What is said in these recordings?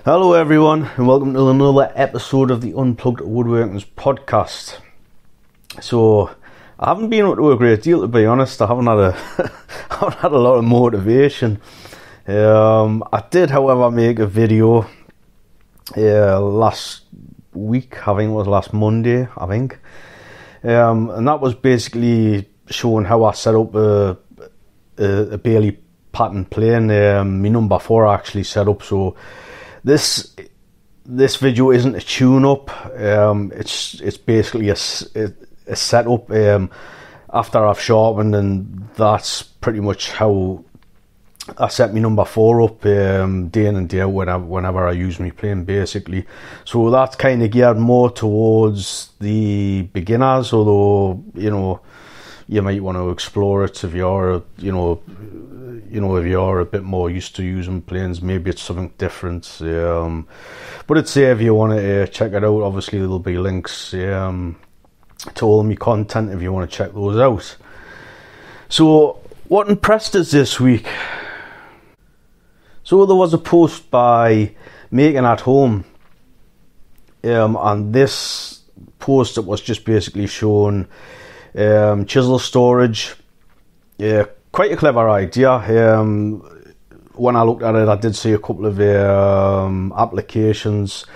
Hello everyone and welcome to another episode of the Unplugged Woodworkers podcast. So I haven't been up to a great deal, to be honest. I haven't had a lot of motivation. I did however make a video last week, I think it was last Monday, and that was basically showing how I set up a Bailey pattern plane. My number 4 I actually set up. So this video isn't a tune-up. It's basically a setup after I've sharpened, and that's pretty much how I set my number 4 up day in and day out whenever I use my plane, basically. So that's kind of geared more towards the beginners, although you might want to explore it if you're if you're a bit more used to using planes. Maybe it's something different, but I'd say if you want to check it out, obviously there'll be links to all my content if you want to check those out. So what impressed us this week? So there was a post by Making at Home, and this post, it was just basically showing Chisel Storage. Quite a clever idea. When I looked at it, I did see a couple of applications.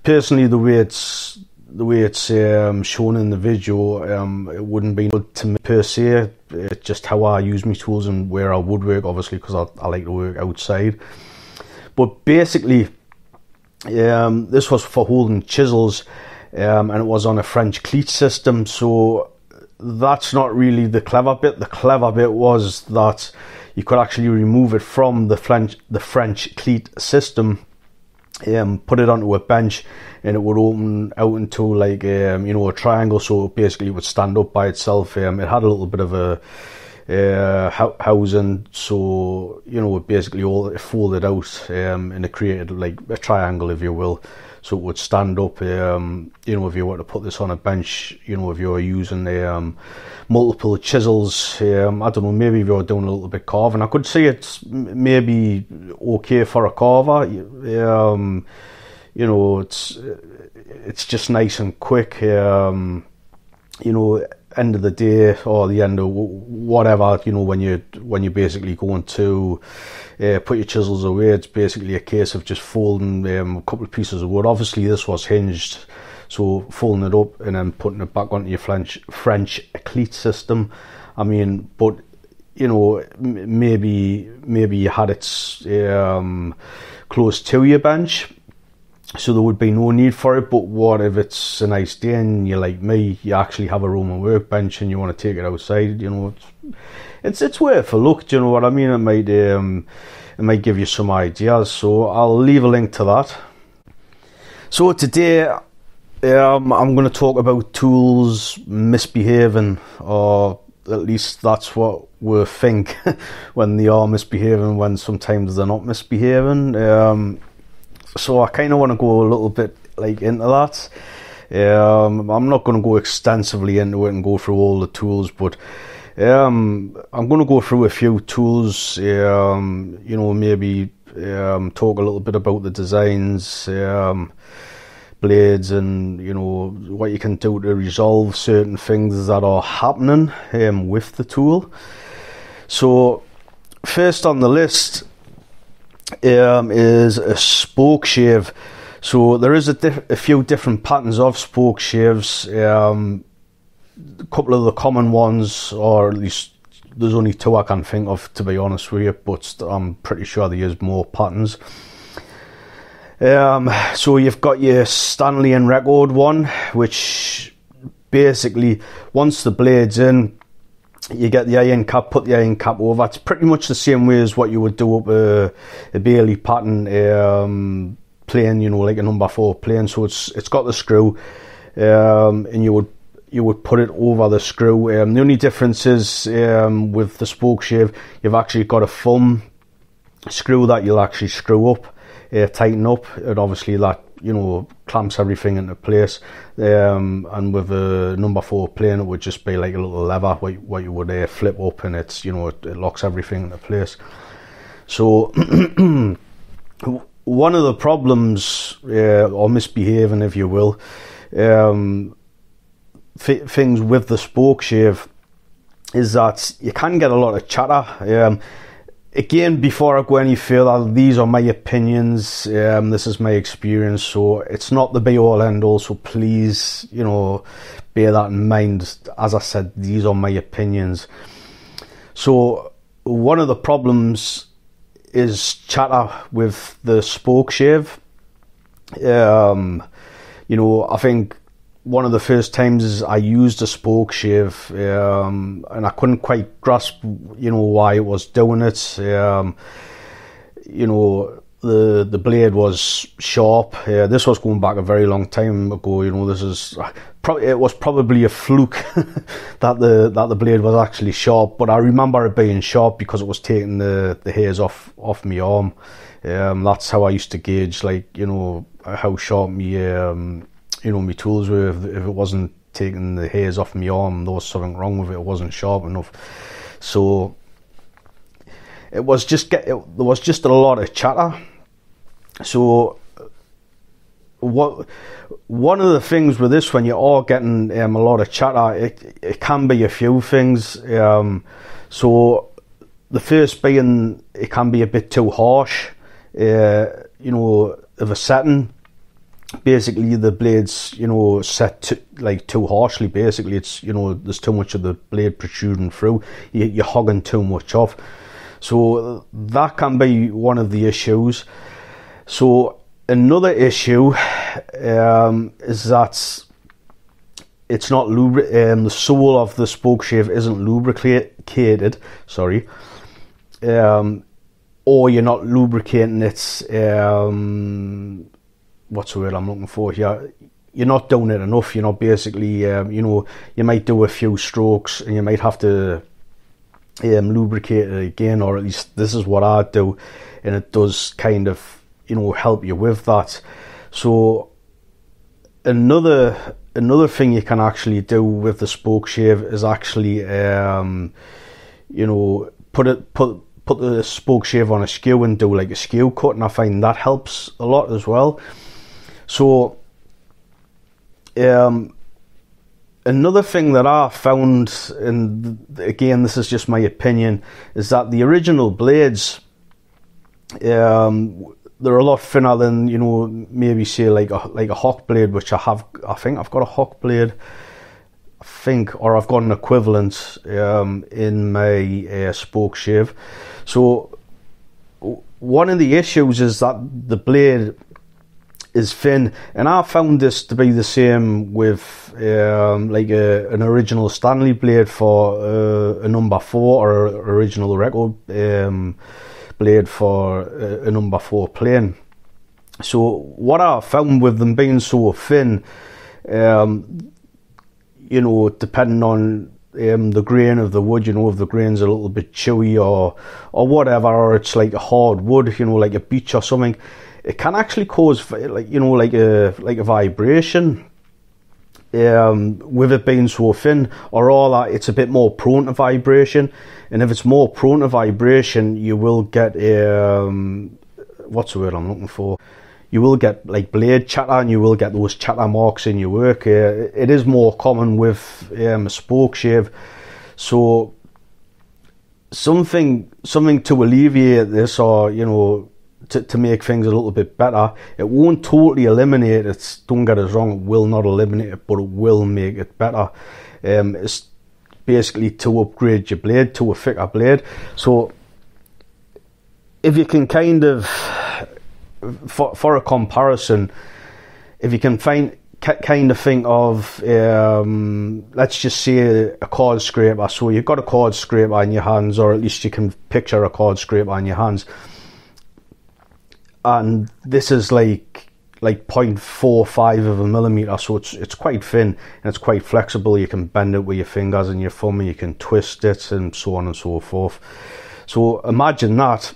Personally, the way it's shown in the video, it wouldn't be good to me per se. It's just how I use my tools and where I would work, obviously, because I like to work outside. But basically, this was for holding chisels, and it was on a French cleat system. So that's not really the clever bit. The clever bit was that you could actually remove it from the French cleat system, put it onto a bench, and it would open out into like a triangle. So basically it would stand up by itself. It had a little bit of a housing, so it basically all folded out, and it created like a triangle, if you will. So it would stand up, if you were to put this on a bench, if you were using multiple chisels. I don't know, maybe if you're doing a little bit carving, I could see it's maybe okay for a carver. It's just nice and quick. End of the day or the end of whatever, when you're basically going to put your chisels away, it's basically a case of just folding a couple of pieces of wood. Obviously this was hinged, so folding it up and then putting it back onto your French cleat system. I mean, but maybe you had it close to your bench, so there would be no need for it. But what if it's a nice day and you're like me, you actually have a Roman workbench and you want to take it outside? It's worth a look. Do you know what I mean? It might give you some ideas. So I'll leave a link to that. So today I'm going to talk about tools misbehaving, or at least that's what we think when they are misbehaving, when sometimes they're not misbehaving. So I kind of want to go a little bit into that. I'm not going to go extensively into it and go through all the tools, but I'm going to go through a few tools, maybe talk a little bit about the designs, blades, and what you can do to resolve certain things that are happening with the tool. So first on the list is a Spokeshave. So there is a few different patterns of Spokeshaves. A couple of the common ones, or at least there's only 2 I can think of, to be honest with you, but I'm pretty sure there is more patterns. So you've got your Stanley and Record one, which basically once the blade's in, you get the iron cap, put the iron cap over. It's pretty much the same way as what you would do up a Bailey pattern plane, like a number 4 plane. So it's got the screw, and you would put it over the screw. The only difference is with the Spokeshave, you've actually got a thumb screw that you'll actually screw up, tighten up, and obviously that clamps everything into place. And with a number 4 plane, it would just be like a little lever what you would flip up, and it's it locks everything into place. So one of the problems, or misbehaving, if you will, things with the Spokeshave is that you can get a lot of chatter. Again, before I go any further, these are my opinions. This is my experience, so it's not the be all end all. So please, bear that in mind. As I said, these are my opinions. So one of the problems is chatter with the Spokeshave. I think one of the first times I used a Spokeshave, and I couldn't quite grasp, why it was doing it. The blade was sharp. This was going back a very long time ago. It was probably a fluke that the blade was actually sharp, but I remember it being sharp because it was taking the hairs off my arm. That's how I used to gauge, how sharp my tools were. If it wasn't taking the hairs off my arm, there was something wrong with it. It wasn't sharp enough. So there was just a lot of chatter. So one of the things with this, when you are getting a lot of chatter, it can be a few things. So the first being, it can be a bit too harsh, of a setting. Basically, the blade's set too harshly. Basically, it's there's too much of the blade protruding through. You're hogging too much off. So that can be one of the issues. So another issue is that it's not the sole of the Spokeshave isn't lubricated. Sorry, or you're not lubricating it. What's the word I'm looking for here? You're not doing it enough. You're not basically, you might do a few strokes and you might have to lubricate it again, or at least this is what I do, and it does kind of help you with that. So another thing you can actually do with the Spokeshave is actually put the Spokeshave on a skew and do like a skew cut, and I find that helps a lot as well. So another thing that I found, and again this is just my opinion, is that the original blades, they're a lot thinner than maybe say like a Hock blade, which I think I've got a Hock blade, or I've got an equivalent in my Spokeshave. So one of the issues is that the blade is thin, and I found this to be the same with an original Stanley blade for a number 4, or original record blade for a number 4 plane. So what I found with them being so thin, depending on the grain of the wood, if the grain's a little bit chewy or whatever, or it's like a hard wood, like a beech or something, it can actually cause like a vibration with it being so thin, or all that. It's a bit more prone to vibration, and if it's more prone to vibration, you will get what's the word I'm looking for? You will get like blade chatter, and you will get those chatter marks in your work. It is more common with a Spokeshave. So something to alleviate this, or to make things a little bit better. It won't totally eliminate it, don't get us wrong, it will not eliminate it, but it will make it better. It's basically to upgrade your blade to a thicker blade. So if you can kind of, for a comparison, if you can kind of think of, let's just say a cord scraper. So you've got a cord scraper in your hands, or at least you can picture a cord scraper in your hands, and this is like 0.45 of a millimeter, so it's quite thin and it's quite flexible. You can bend it with your fingers and your thumb, and you can twist it, and so on and so forth. So imagine that,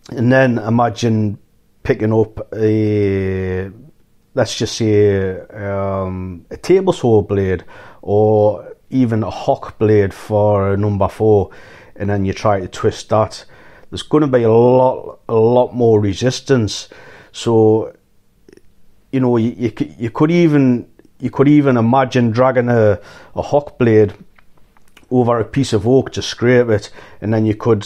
and then imagine picking up let's just say a table saw blade, or even a Hock blade for a number 4, and then you try to twist that. there's going to be a lot more resistance. So, you know, you could even imagine dragging a hock blade over a piece of oak to scrape it, and then you could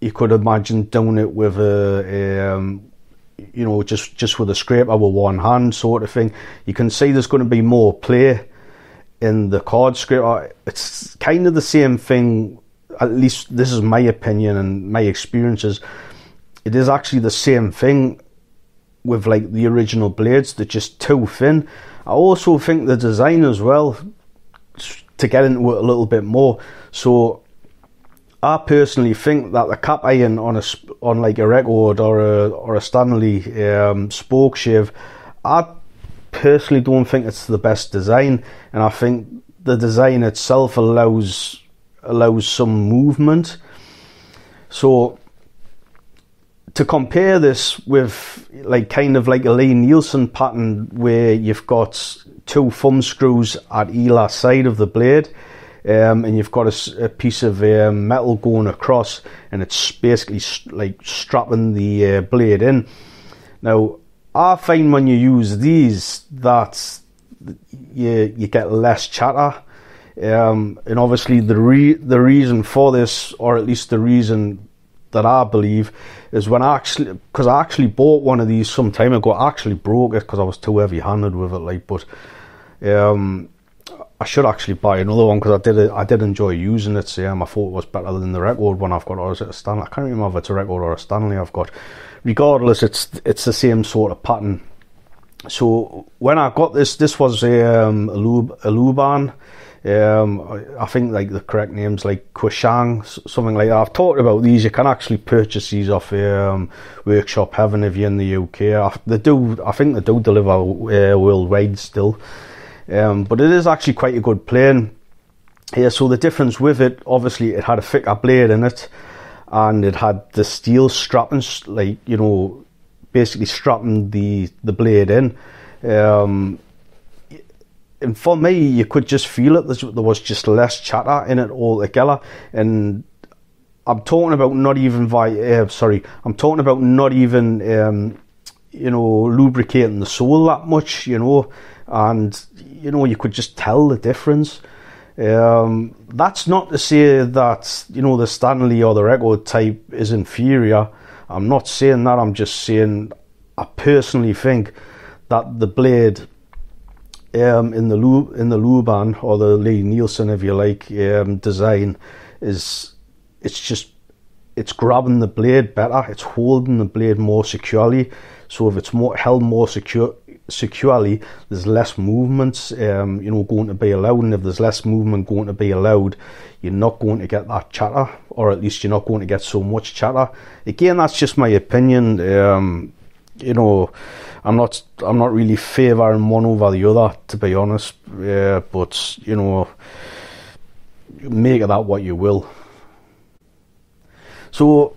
imagine doing it with you know, just with a scraper with one hand, sort of thing. You can see there's going to be more play in the card scraper. It's kind of the same thing, at least this is my opinion and my experiences. It is actually the same thing with like the original blades. They're just too thin. I also think the design as well, to get into it a little bit more. So I personally think that the cap iron on like a record or a Stanley Spokeshave, I personally don't think it's the best design, and I think the design itself allows some movement. So to compare this with like kind of like a Lee Nielsen pattern, where you've got 2 thumb screws at either side of the blade, and you've got a piece of metal going across, and it's basically like strapping the blade in. Now, I find when you use these that you get less chatter, and obviously the reason for this, or at least the reason that I believe, is because I actually bought one of these some time ago. I actually broke it because I was too heavy-handed with it, like, but I should actually buy another one, because I did enjoy using it. So I thought it was better than the record one I've got, or is it a Stanley? I can't remember if it's a record or a Stanley I've got. Regardless, it's the same sort of pattern. So when I got this was a Luban. I think like the correct name's like Quishang, something like that. I've talked about these. You can actually purchase these off Workshop Heaven if you're in the UK. I think they do deliver worldwide still. But it is actually quite a good plane. So the difference with it, obviously, it had a thicker blade in it, and it had the steel strapping, like, you know, basically strapping the blade in. And for me, you could just feel it. There was just less chatter in it altogether. And I'm talking about not even you know, lubricating the sole that much, you know, and you know, you could just tell the difference. That's not to say that, you know, the Stanley or the record type is inferior. I'm not saying that. I'm just saying I personally think that the blade in the Luban, or the Lee Nielsen, if you like, design, it's grabbing the blade better. It's holding the blade more securely. So if it's held more securely, there's less movements you know, going to be allowed. And if there's less movement going to be allowed, you're not going to get that chatter, or at least you're not going to get so much chatter. Again, that's just my opinion. You know, I'm not really favouring one over the other, to be honest. But you know, make of that what you will. So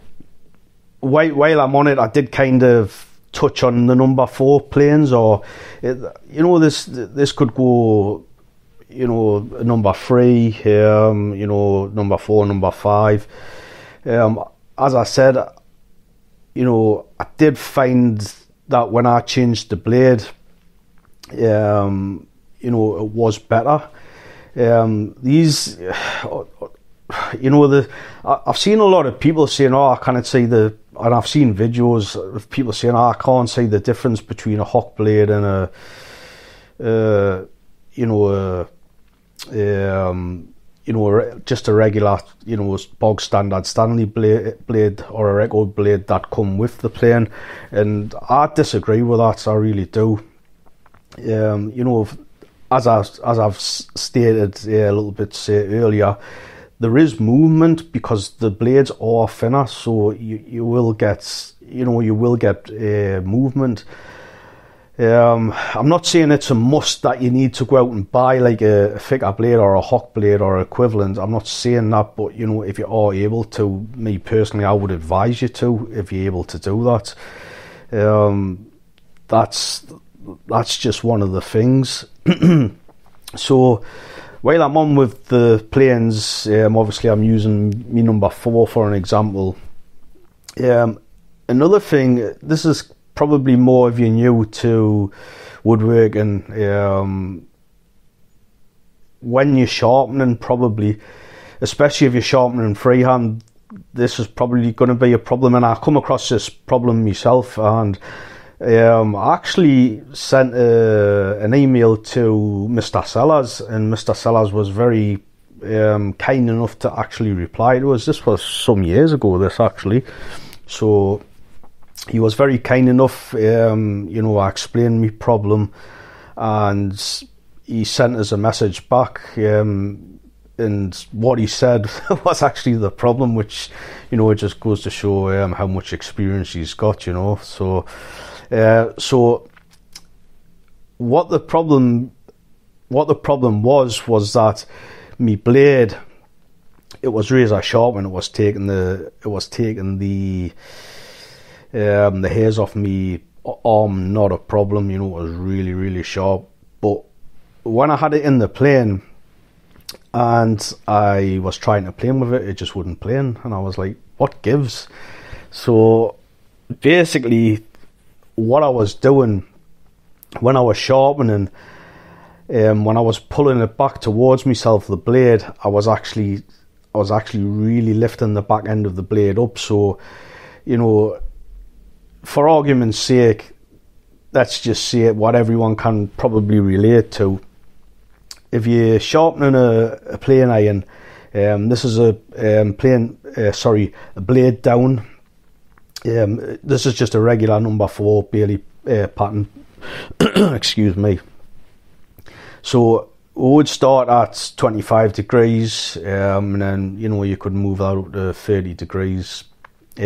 while I'm on it, I did kind of touch on the number 4 planes, or you know, this could go, you know, number 3, you know, number 4, number 5. As I said, you know, I did find that when I changed the blade, you know, it was better. These, you know, I've seen a lot of people saying, oh, I can't see and I've seen videos of people saying, oh, I can't see the difference between a hock blade and just a regular, you know, bog standard Stanley blade or a record blade that come with the plane. And I disagree with that. I really do. You know, as I've stated a little bit earlier, there is movement because the blades are thinner, so you will get, you know, movement. I'm not saying it's a must that you need to go out and buy like a thicker blade or a hock blade or equivalent. I'm not saying that, but you know, if you are able to, me personally, I would advise you to, if you're able to do that. That's just one of the things. So while I'm on with the planes, obviously I'm using me number 4 for an example. Another thing, this is probably more if you're new to woodworking, when you're sharpening, probably, especially if you're sharpening freehand, this is probably going to be a problem. And I come across this problem myself, and I actually sent an email to Mr. Sellers, and Mr. Sellers was very kind enough to actually reply to us. This was some years ago, this actually. So he was very kind enough, I explained my problem, and he sent us a message back, and what he said was actually the problem, which, it just goes to show how much experience he's got, So what the problem was that me blade, it was razor sharp, and it was taking the hairs off me arm, not a problem, it was really, really sharp. But when I had it in the plane and I was trying to plane with it, it just wouldn't plane, and I was like, what gives? So basically what I was doing when I was sharpening, when I was pulling it back towards myself, the blade, I was actually really lifting the back end of the blade up. So, for argument's sake, let's just say what everyone can probably relate to. If you're sharpening a plane iron, this is a blade down. This is just a regular number 4 Bailey pattern. Excuse me. So we would start at 25 degrees, and then you could move that up to 30 degrees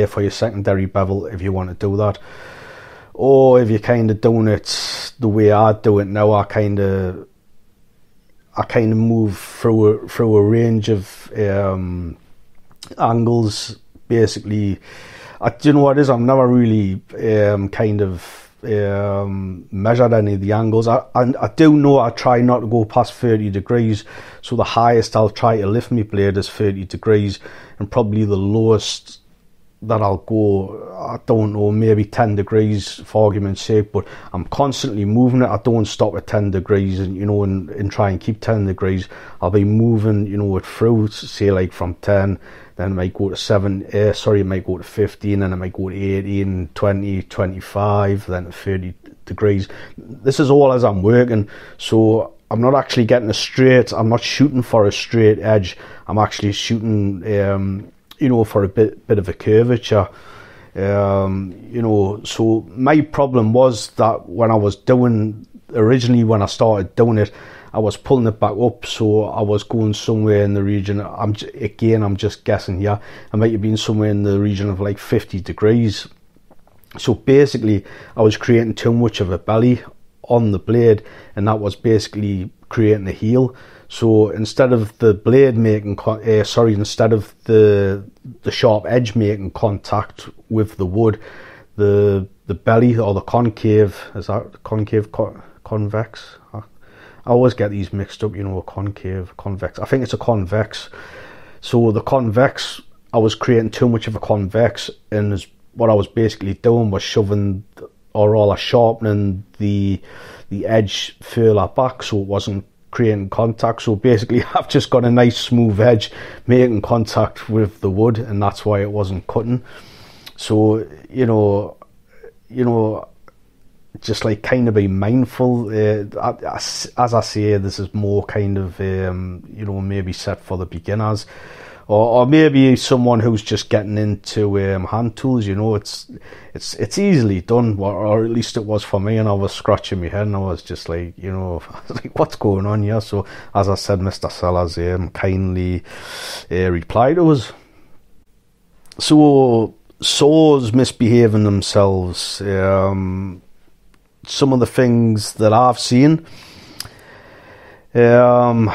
for your secondary bevel if you want to do that. Or if you're kind of doing it the way I do it now, I kind of move through a range of angles. Basically, do you know what it is? I've never really measured any of the angles. I do know I try not to go past 30 degrees. So the highest I'll try to lift my blade is 30 degrees, and probably the lowest that I'll go, I don't know, maybe 10 degrees for argument's sake, but I'm constantly moving it. I don't stop at 10 degrees and try and keep 10 degrees. I'll be moving, it through, say like from 10, then it might go to 7, it might go to 15, then it might go to 18, 20, 25, then to 30 degrees. This is all as I'm working, so I'm not actually getting I'm not shooting for a straight edge. I'm actually shooting, for a bit of a curvature. So my problem was that when I started doing it, I was pulling it back up, so I was going somewhere in the region, I'm just guessing here, I might have been somewhere in the region of like 50 degrees. So basically I was creating too much of a belly on the blade, and that was basically creating a heel. So instead of the blade instead of the sharp edge making contact with the wood, the belly, or the concave, is that concave, convex? I always get these mixed up, concave, convex. I think it's a convex. So the convex, I was creating too much of a convex, and what I was basically doing was sharpening the edge further back, so it wasn't creating contact. So basically I've just got a nice smooth edge making contact with the wood, and that's why it wasn't cutting. So just like kind of be mindful, as I say, this is more kind of maybe set for the beginners, or maybe someone who's just getting into hand tools. It's easily done, or at least it was for me, and I was scratching my head and I was just like, like, what's going on here? So as I said, Mr. Sellers kindly replied to us. So saws misbehaving themselves, some of the things that I've seen, the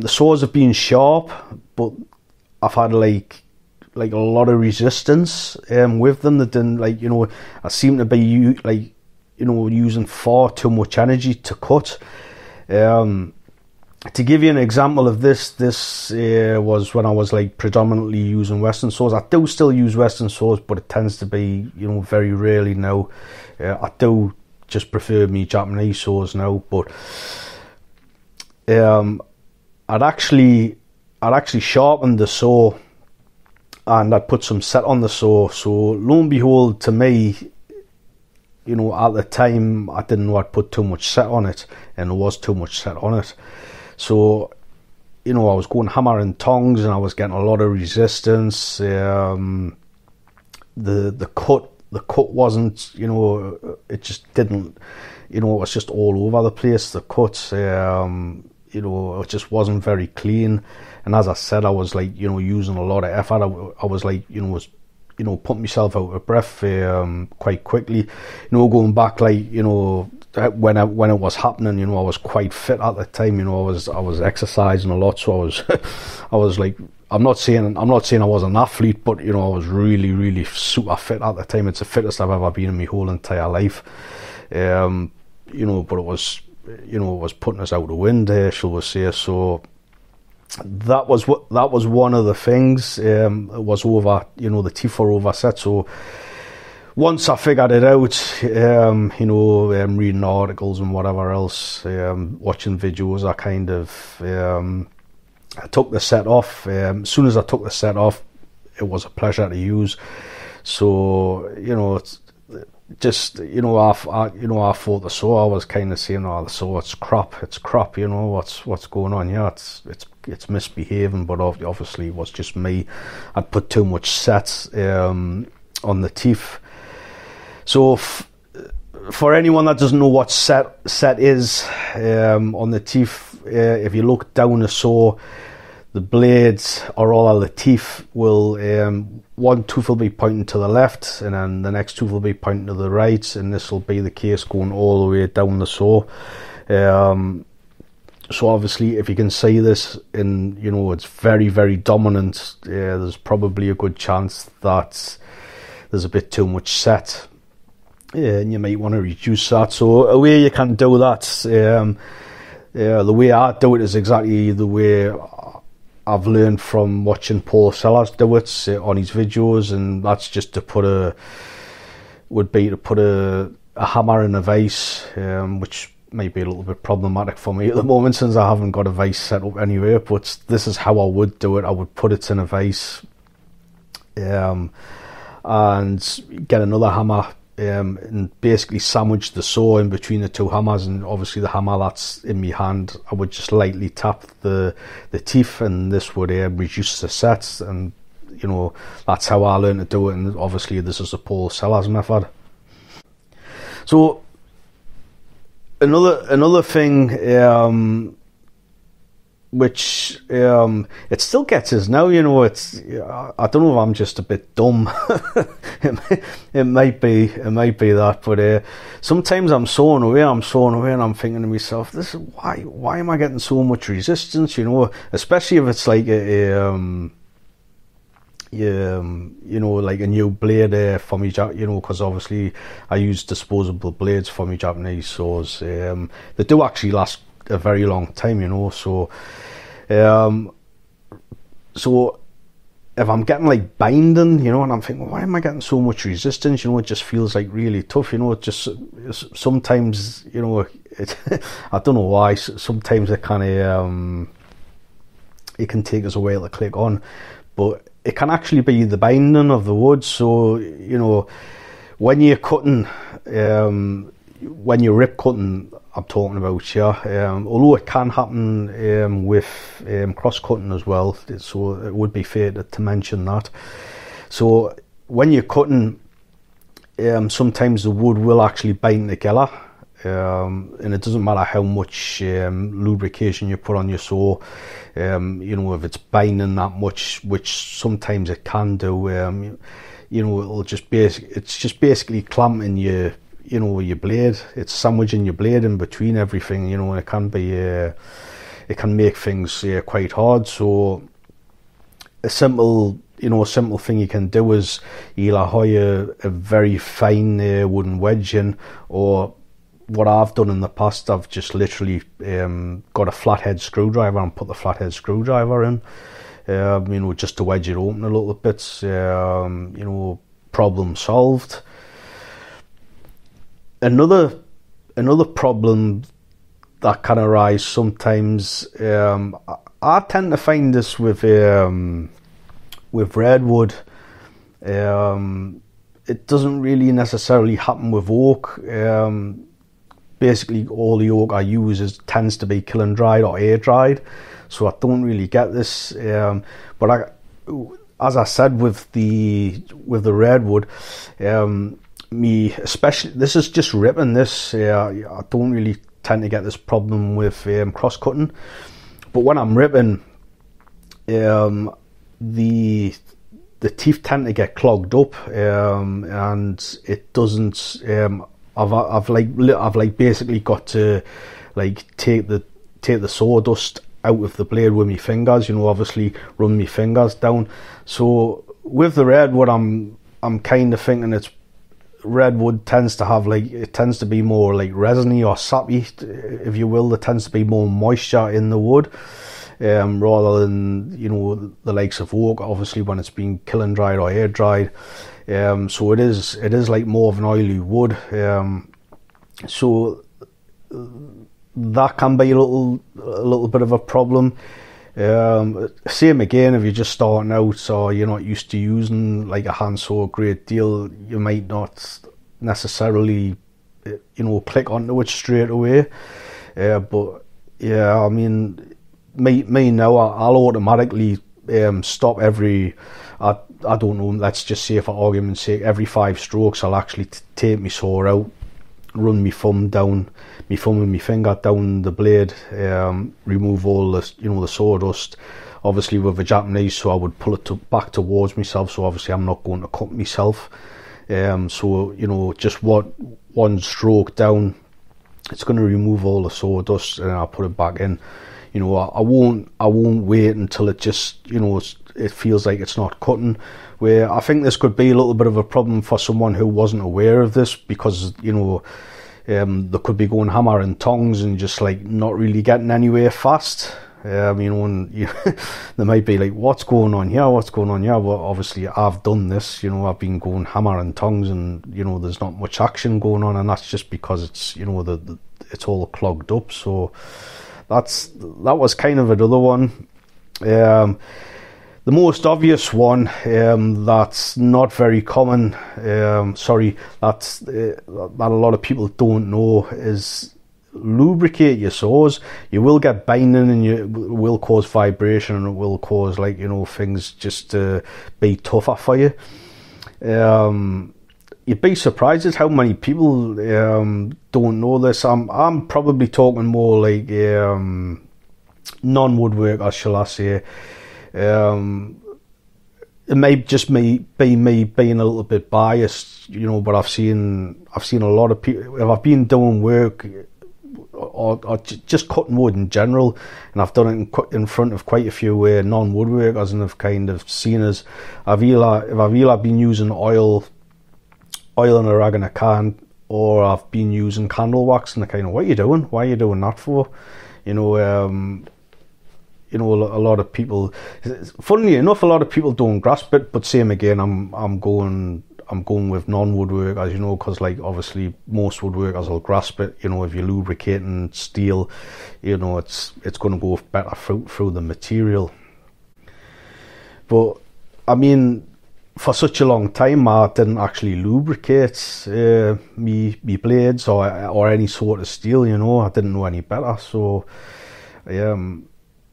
saws have been sharp, but I've had like a lot of resistance with them. That didn't, I seem to be using far too much energy to cut. to give you an example of this was when I was like predominantly using Western saws. I do still use Western saws, but it tends to be, you know, very rarely now. I do just prefer me Japanese saws now, but I'd actually sharpened the saw, and I'd put some set on the saw. So lo and behold, to me, you know, at the time I didn't know I'd put too much set on it, and there was too much set on it. So, you know, I was going hammer and tongs, and I was getting a lot of resistance. The cut wasn't, you know, it just didn't, you know, it was just all over the place. The cut, you know, it just wasn't very clean. And as I said, I was like, you know, using a lot of effort. I was like, you know, putting myself out of breath quite quickly. You know, going back, like, you know, when it was happening, you know, I was quite fit at the time. You know, I was exercising a lot, so I was like, I'm not saying I was an athlete, but, you know, I was really, really super fit at the time. It's the fittest I've ever been in my whole entire life. You know, but it was, you know, it was putting us out the wind, shall we say. So that was one of the things. It was over, you know, the teeth were overset. So once I figured it out, you know, reading articles and whatever else, watching videos, I kind of I took the set off. As soon as I took the set off, it was a pleasure to use. So, you know, it's just, you know, I thought the saw, I was kind of saying, oh, the saw, it's crap, you know, what's going on here? It's misbehaving. But obviously it was just me. I'd put too much set on the teeth. So for anyone that doesn't know what set is on the teeth, if you look down the saw, the blades, or all of the teeth, will one tooth will be pointing to the left, and then the next tooth will be pointing to the right, and this will be the case going all the way down the saw. So obviously, if you can see this, and you know, it's very, very dominant, there's probably a good chance that there's a bit too much set, and you might want to reduce that. So a way you can do that, the way I do it is exactly the way I've learned from watching Paul Sellers do it on his videos, and that's just to put a hammer in a vise, which might be a little bit problematic for me at the moment since I haven't got a vise set up anywhere. But this is how I would do it. I would put it in a vise, and get another hammer, and basically sandwich the saw in between the two hammers. And obviously the hammer that's in my hand, I would just lightly tap the teeth, and this would reduce the sets. And you know, that's how I learned to do it. And obviously this is the Paul Sellers method. So another thing, which it still gets us now, you know, it's, I don't know if I'm just a bit dumb. it might be that, but sometimes I'm sawing away and I'm thinking to myself, this is why am I getting so much resistance, you know, especially if it's like you know, like a new blade for me, you know, because obviously I use disposable blades for me Japanese saws. They do actually last a very long time, you know. So so if I'm getting like binding, you know, and I'm thinking, why am I getting so much resistance, you know, it just feels like really tough, you know. It just sometimes, you know, I don't know why, sometimes it kind of it can take us a while to click on, but it can actually be the binding of the wood. So, you know, when you're cutting, when you're rip cutting, I'm talking about here, although it can happen with cross cutting as well, so it would be fair to mention that. So when you're cutting, sometimes the wood will actually bind together, and it doesn't matter how much lubrication you put on your saw, you know, if it's binding that much, which sometimes it can do, you know, it's just basically clamping your, you know, your blade. It's sandwiching your blade in between everything, you know, and it can be it can make things quite hard. So a simple thing you can do is either hire a very fine wooden wedge in, or what I've done in the past, I've just literally got a flathead screwdriver and put the flathead screwdriver in, you know, just to wedge it open a little bit. You know, problem solved. Another problem that can arise sometimes, I tend to find this with redwood. It doesn't really necessarily happen with oak. Basically, all the oak I use tends to be kiln dried or air dried, so I don't really get this. But as I said, with the redwood, especially this is just ripping this. I don't really tend to get this problem with cross cutting, but when I'm ripping, the teeth tend to get clogged up, and it doesn't. I've basically got to like take the sawdust out of the blade with my fingers. You know, obviously run my fingers down. So with the redwood, I'm kind of thinking redwood tends to be more like resiny or sappy, if you will. There tends to be more moisture in the wood, rather than, you know, the likes of oak, obviously, when it's been kiln dried or air dried. So it is like more of an oily wood. So that can be a little bit of a problem. Same again, if you're just starting out or you're not used to using like a handsaw a great deal, you might not necessarily, you know, click onto it straight away. But yeah, I mean, me now, I'll automatically stop every, I don't know, let's just say for argument's sake, every 5 strokes I'll actually take my saw out, run my thumb and my finger down the blade, remove all the, you know, the sawdust. Obviously with a Japanese saw, I would pull it back towards myself, so obviously I'm not going to cut myself. So, you know, just one stroke down, it's going to remove all the sawdust, and I'll put it back in. You know, I won't wait until it just, you know, it feels like it's not cutting. Where I think this could be a little bit of a problem for someone who wasn't aware of this, because, you know, they could be going hammer and tongs and just like not really getting anywhere fast. You know, and they might be like, what's going on here? Well, obviously I've done this, you know, I've been going hammer and tongs, and, you know, there's not much action going on, and that's just because it's, you know, it's all clogged up. So that was kind of another one. The most obvious one, that's not very common, that a lot of people don't know, is lubricate your saws. You will get binding, and it will cause vibration, and it will cause, like, you know, things just to be tougher for you. You'd be surprised at how many people don't know this. I'm probably talking more like non-woodworkers, shall I say. It may just be me being a little bit biased, you know, but I've seen a lot of people. If I've been doing work or just cutting wood in general, and I've done it in front of quite a few non-woodworkers, and have kind of seen us. If I've either been using oil in a rag in a can, or I've been using candle wax, and they're kind of, what are you doing? Why are you doing that for? You know. You know, a lot of people, funnily enough, a lot of people don't grasp it, but same again, I'm going with non-woodworkers, you know, because, like, obviously most woodworkers will grasp it. You know, if you're lubricating steel, you know, it's going to go better through the material. But I mean, for such a long time, I didn't actually lubricate me blades or any sort of steel. You know, I didn't know any better. So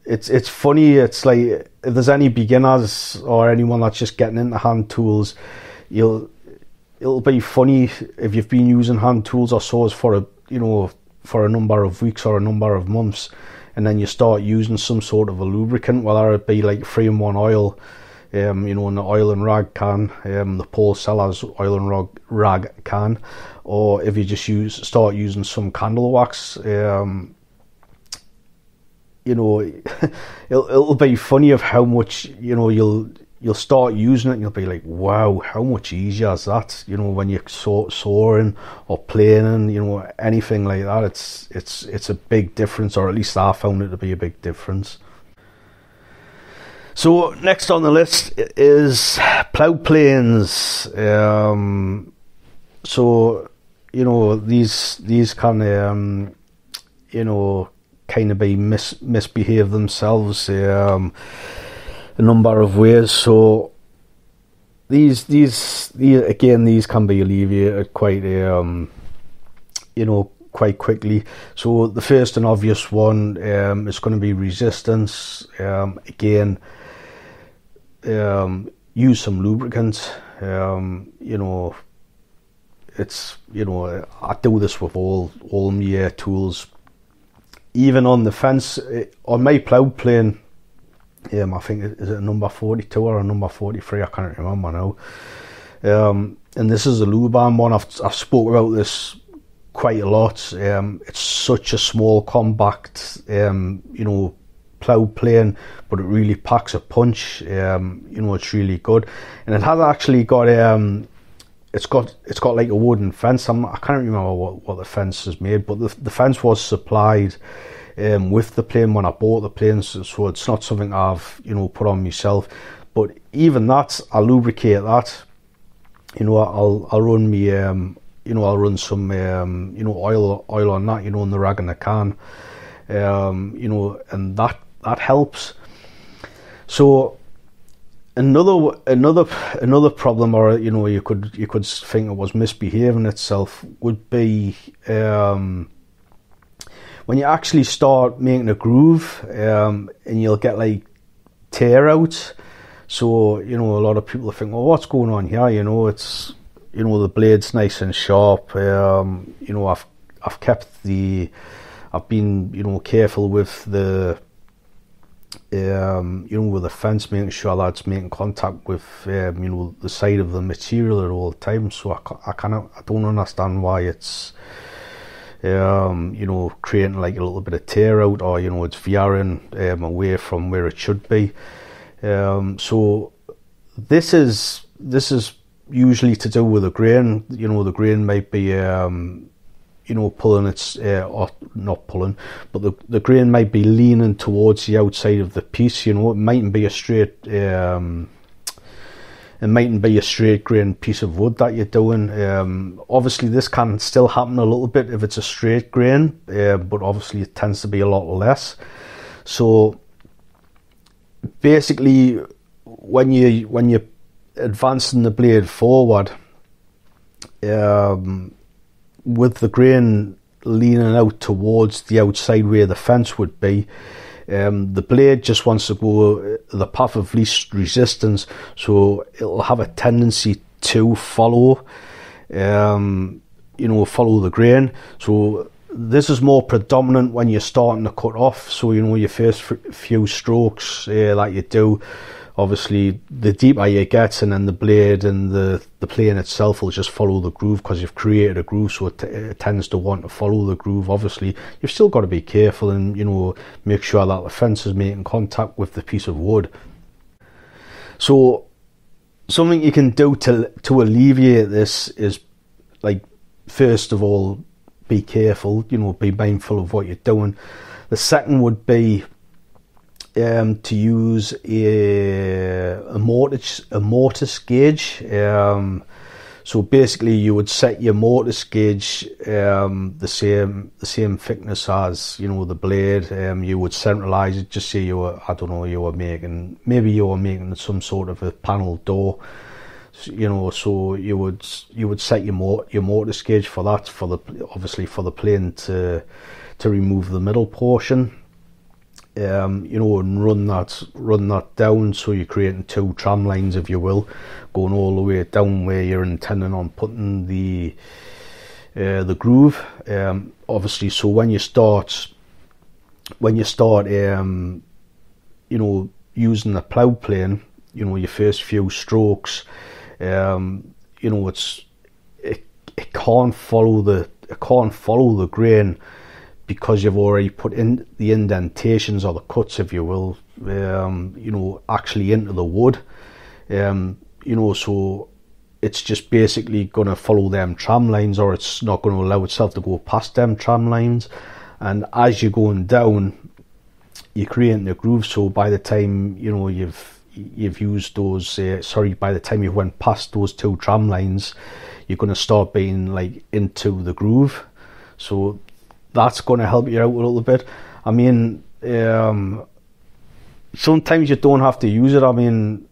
it's funny. It's like, if there's any beginners or anyone that's just getting into hand tools, it'll be funny if you've been using hand tools or saws for a number of weeks or a number of months, and then you start using some sort of a lubricant, whether it be like 3-in-1 oil, you know, in the oil and rag can, the Paul Sellers oil and rag can, or if you just start using some candle wax. You know, it'll be funny of how much, you know, you'll start using it and you'll be like, wow, how much easier is that? You know, when you're soaring or planing, you know, anything like that, it's a big difference, or at least I found it to be a big difference. So next on the list is plough planes. So, you know, these can, you know, kind of be misbehave themselves a number of ways. So these can be alleviated quite you know, quite quickly. So the first and obvious one is going to be resistance. Again, use some lubricant. You know, it's, you know, I do this with all my tools. Even on the fence, on my plough plane, I think, is it a number 42 or a number 43? I can't remember now. And this is a Lubricate one. I've spoke about this quite a lot. It's such a small, compact, you know, plough plane, but it really packs a punch. You know, it's really good, and it has actually got it's got like a wooden fence. I can't remember what the fence is made, but the fence was supplied with the plane when I bought the plane, so it's not something I've, you know, put on myself. But even that, I lubricate that. You know, I'll run me you know, I'll run some you know, oil on that, you know, in the rag in the can, you know, and that helps. So another problem, or, you know, you could think it was misbehaving itself, would be when you actually start making a groove, and you'll get like tear out. So, you know, a lot of people think, well, what's going on here? You know, it's, you know, the blade's nice and sharp. You know, I've been, you know, careful with the you know, with the fence, making sure that it's making contact with you know, the side of the material at all times. So I don't understand why it's you know, creating like a little bit of tear out, or, you know, it's veering away from where it should be. So this is usually to do with the grain. You know, the grain might be you know, pulling its or not pulling, but the grain might be leaning towards the outside of the piece. You know, it mightn't be a straight grain piece of wood that you're doing. Obviously this can still happen a little bit if it's a straight grain, but obviously it tends to be a lot less. So basically, when you're advancing the blade forward, with the grain leaning out towards the outside where the fence would be, the blade just wants to go the path of least resistance, so it'll have a tendency to follow you know, follow the grain. So this is more predominant when you're starting to cut off. So, you know, your first few strokes that you do, obviously the deeper you get, and then the blade and the plane itself will just follow the groove, because you've created a groove, so it tends to want to follow the groove. Obviously you've still got to be careful and, you know, make sure that the fence is making contact with the piece of wood. So something you can do to alleviate this is, like, first of all, be careful, you know, be mindful of what you're doing. The second would be to use a mortise gauge. So basically you would set your mortise gauge the same thickness as, you know, the blade. You would centralize it. Just say you were making some sort of a panel door, you know, so you would set your mortise gauge for that, obviously for the plane to remove the middle portion. You know, and run that down, so you're creating two tram lines, if you will, going all the way down where you're intending on putting the groove. Obviously, so when you start you know, using the plough plane, you know, your first few strokes, you know, it can't follow the grain, because you've already put in the indentations, or the cuts, if you will, you know, actually into the wood. So it's just basically going to follow them tram lines, or it's not going to allow itself to go past them tram lines. And as you're going down, you're creating a groove. So by the time you've used those, by the time you went past those 2 tram lines, you're going to start being like into the groove. So that's going to help you out a little bit. I mean, sometimes you don't have to use it. I mean,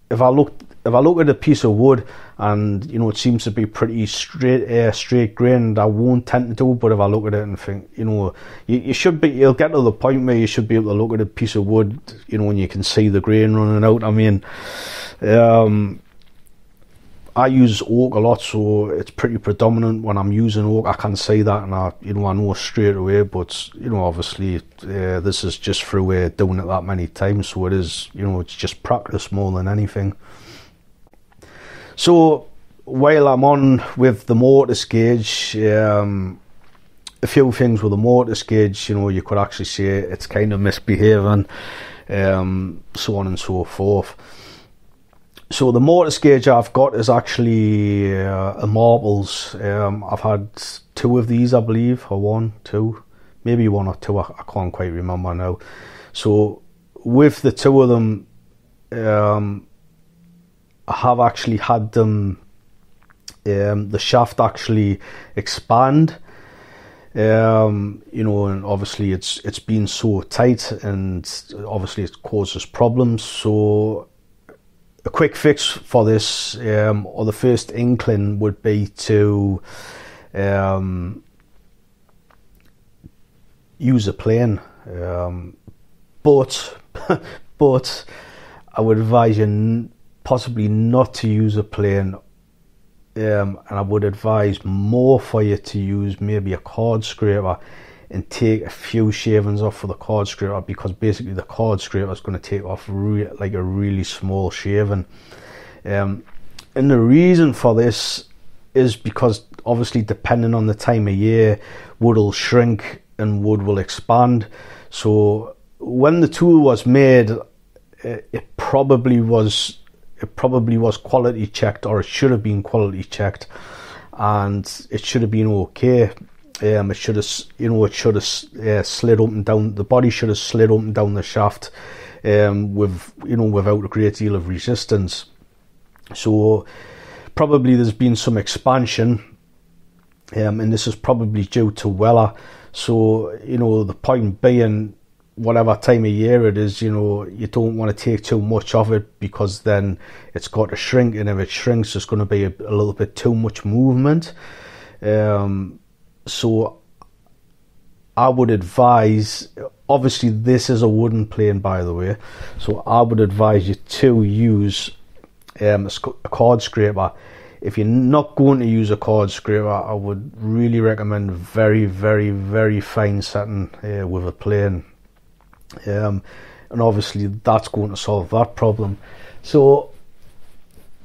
if I look at a piece of wood and it seems to be pretty straight grained, I won't tend to do it. But if I look at it and think, you'll get to the point where you should be able to look at a piece of wood, and you can see the grain running out. I mean, I use oak a lot, so it's pretty predominant when I'm using oak. I can see that, and I know straight away. But obviously, this is just through doing it that many times, so it is, it's just practice more than anything. So while I'm on with the Mortise Gauge, a few things with the Mortise Gauge, you could actually say it's kind of misbehaving, so on and so forth. So the Mortise Gauge I've got is actually a Marbles. I've had 2 of these, I believe, or 1, 2, maybe 1 or 2. I can't quite remember now. So with the 2 of them, I have actually had them, the shaft actually expand. And obviously it's been so tight, and obviously it causes problems. So a quick fix for this, or the first inkling, would be to use a plane, but I would advise you possibly not to use a plane, and I would advise more for you to use maybe a card scraper and take a few shavings off for the card scraper, because basically the card scraper is going to take off like a really small shaving. And the reason for this is because obviously depending on the time of year, wood will shrink and wood will expand. So when the tool was made, it probably was quality checked, or it should have been quality checked, and it should have been okay. It should have slid up and down. The body should have slid up and down the shaft, without a great deal of resistance. So probably there's been some expansion, and this is probably due to weather. So the point being, whatever time of year it is, you don't want to take too much of it, because then it's got to shrink, and if it shrinks, there's going to be a little bit too much movement. So I would advise, obviously this is a wooden plane, by the way, so I would advise you to use a card scraper. If you're not going to use a card scraper, I would really recommend very, very, very fine setting with a plane. And obviously that's going to solve that problem. So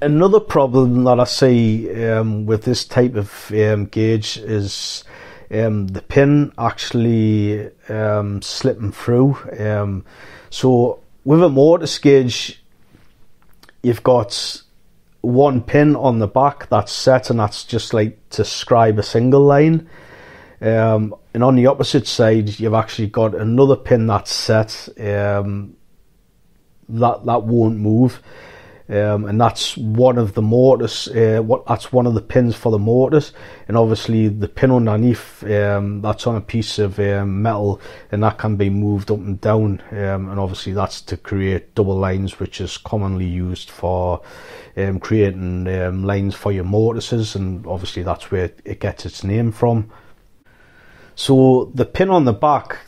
another problem that I see with this type of gauge is the pin actually slipping through. So with a Mortise gauge, you've got 1 pin on the back that's set, and that's just like to scribe a single line. And on the opposite side, you've actually got another pin that's set, that won't move, and that's one of the Mortise. That's one of the pins for the Mortise, and obviously the pin underneath, that's on a piece of metal, and that can be moved up and down, and obviously that's to create double lines, which is commonly used for creating lines for your mortises, and obviously that's where it gets its name from. So the pin on the back,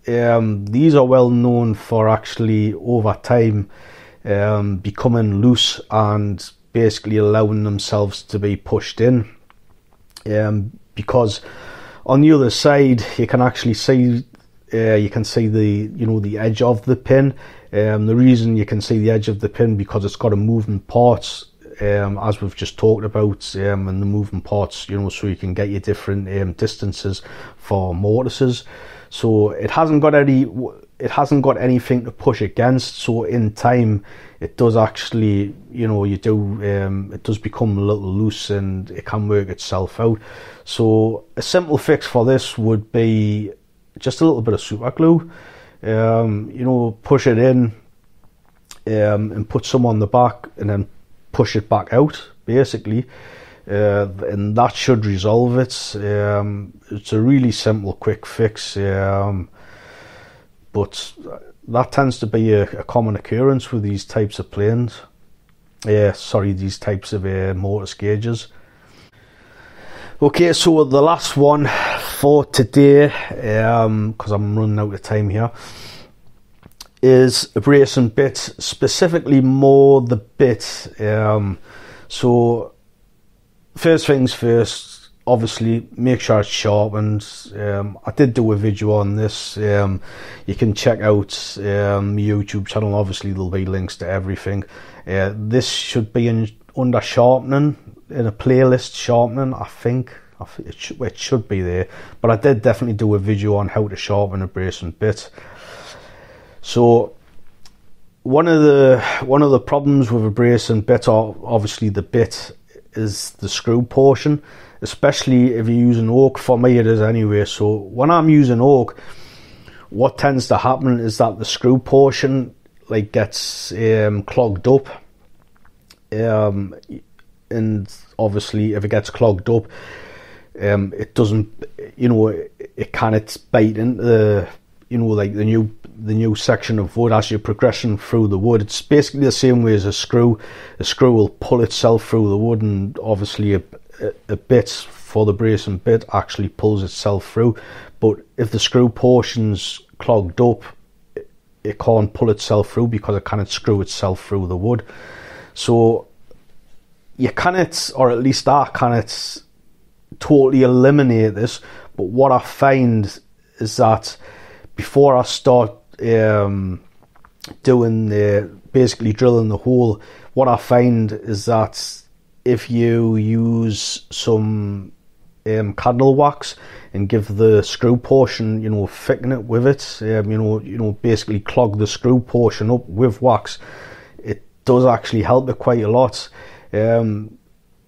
these are well known for actually over time becoming loose and basically allowing themselves to be pushed in, because on the other side you can actually see the edge of the pin. The reason you can see the edge of the pin, because it's got a moving parts, as we've just talked about, and the moving parts, so you can get your different distances for mortises. So it hasn't got any, it hasn't got anything to push against, so in time it does actually, it does become a little loose and it can work itself out. So a simple fix for this would be just a little bit of super glue. Push it in and put some on the back and then push it back out, basically. And that should resolve it. It's a really simple, quick fix, but that tends to be a common occurrence with these types of planes. These types of mortise gauges. Okay, so the last one for today, because I'm running out of time here, is Abrasion Bits, specifically more the bit. So first things first, obviously make sure it's sharpened. I did do a video on this. You can check out my YouTube channel. Obviously there'll be links to everything. This should be under sharpening, in a playlist, sharpening, I think it should be there, but I did definitely do a video on how to sharpen Abrasion Bit. So one of the problems with Abrasion Bit, or obviously the bit, is the screw portion, especially if you're using oak. For me it is anyway. So when I'm using oak, what tends to happen is that the screw portion gets clogged up, and obviously if it gets clogged up, it doesn't, it can't bite into the, the new section of wood as you're progressing through the wood. It's basically the same way as a screw. A screw will pull itself through the wood, and obviously a bit for the Abrasion Bit actually pulls itself through. But if the screw portion's clogged up, it can't pull itself through because it can't screw itself through the wood. So you cannot, or at least I cannot, totally eliminate this. But what I find is that before I start doing basically drilling the hole, what I find is that if you use some candle wax and give the screw portion, thicken it with it, basically clog the screw portion up with wax, it does actually help it quite a lot.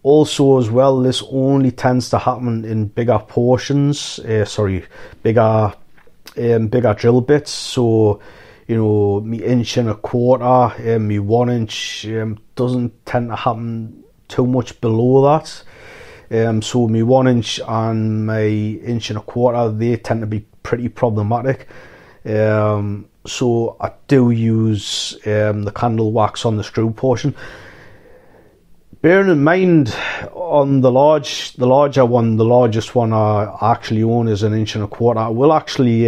Also as well, this only tends to happen in bigger portions, bigger drill bits. So me 1.25 inch, me 1 inch, doesn't tend to happen too much below that. So me 1 inch and my 1.25 inch, they tend to be pretty problematic. So I do use the candle wax on the screw portion. Bearing in mind, on the larger one, the largest one I actually own is 1.25 inch. I will actually,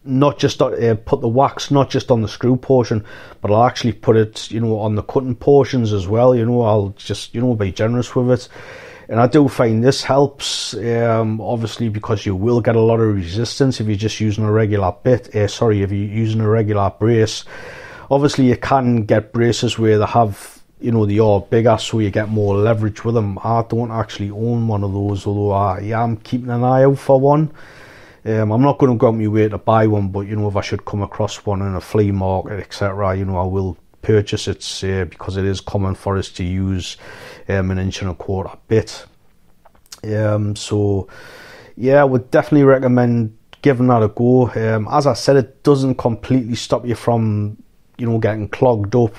not just put the wax not just on the screw portion, but I'll actually put it, on the cutting portions as well. I'll just, be generous with it. And I do find this helps, obviously, because you will get a lot of resistance if you're just using a regular bit. If you're using a regular brace. Obviously you can get braces where they have, they are bigger, so you get more leverage with them. I don't actually own one of those, although I am keeping an eye out for one. I'm not going to go out my way to buy one, but if I should come across one in a flea market, etc., I will purchase it, because it is common for us to use 1.25 inch bit. So yeah, I would definitely recommend giving that a go. As I said, it doesn't completely stop you from getting clogged up,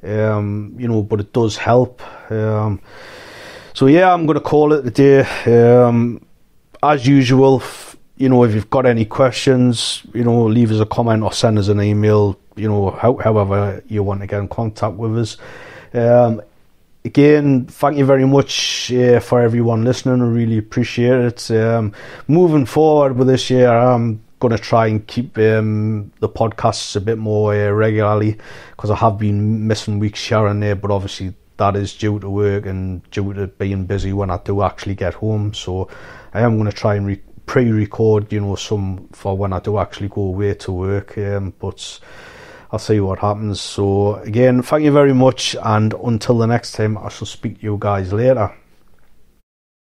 but it does help. So yeah, I'm going to call it a day. As usual, if you've got any questions, leave us a comment or send us an email, however you want to get in contact with us. Again, thank you very much for everyone listening. I really appreciate it. Moving forward with this year, I'm going to try and keep the podcasts a bit more regularly, because I have been missing weeks here and there, but obviously that is due to work and due to being busy when I do actually get home. So I am going to try and pre-record, some for when I do actually go away to work, but I'll see what happens. So again, thank you very much, and until the next time, I shall speak to you guys later.